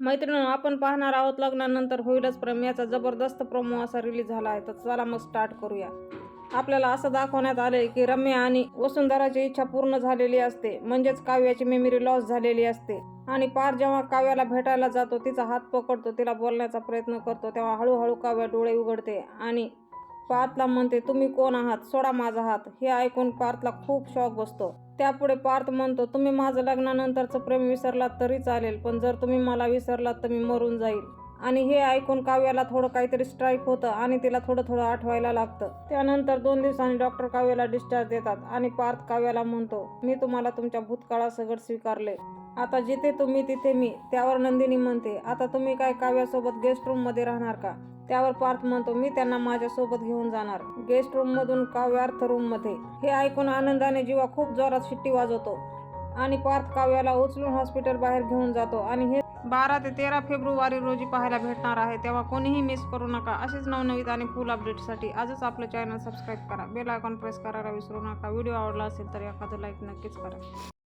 मैत्रिणींनो, आपण पाहणार आहोत लग्नानंतर होईलच प्रेम याचा जबरदस्त प्रोमो असा रिलीज झाला आहे. तर चला मग स्टार्ट करूया. आपल्याला असं दाखवण्यात आले की रम्या आणि वसुंधराची इच्छा पूर्ण झालेली असते, म्हणजेच काव्याची मेमरी लॉस झालेली असते. आणि पार जेव्हा काव्याला भेटायला जातो, तिचा हात पकडतो, तिला बोलण्याचा प्रयत्न करतो, तेव्हा हळूहळू काव्या डोळे उघडते आणि पार्थला म्हणते, तुम्ही कोण आहात, सोडा माझा हात. हे ऐकून पार्थला खूप शॉक बसतो. त्यापुढे पार्थ म्हणतो, तुम्ही माझं लग्नानंतरचं प्रेम विसरलात तरी चालेल, पण जर तुम्ही मला विसरलात तर मी मरून जाईल. आणि हे ऐकून काव्याला थोडं काहीतरी स्ट्राईक होतं आणि तिला थोडं थोडं आठवायला लागतं. त्यानंतर 2 दिवसांनी डॉक्टर काव्याला डिस्चार्ज देतात आणि पार्थ काव्याला म्हणतो, मी तुम्हाला तुमच्या भूतकाळासकट स्वीकारले. आता जिथे तुम्ही तिथे मी. त्यावर नंदिनी म्हणते, आता तुम्ही काय काव्यासोबत गेस्ट रूम मध्ये राहणार का? त्यावर पार्थ म्हणतो, मी त्यांना माझ्यासोबत घेऊन जाणार. गेस्ट रूम मधून काव्य अर्थ रूम मध्ये. हे ऐकून आनंदाने जीवा खूप जोरात शिट्टी वाजवतो आणि पार्थ काव्याला उचलून हॉस्पिटल बाहेर घेऊन जातो. आणि हे 12 ते 13 फेब्रुवारी रोजी पाहायला भेटणार आहे. तेव्हा कोणीही मिस करू नका. असेच नवनवीन आणि फुल अपडेटसाठी आजच आपलं चॅनल सबस्क्राईब करा, बेल आयकॉन प्रेस करायला विसरू नका. व्हिडिओ आवडला असेल तर एखादं लाईक नक्कीच करा.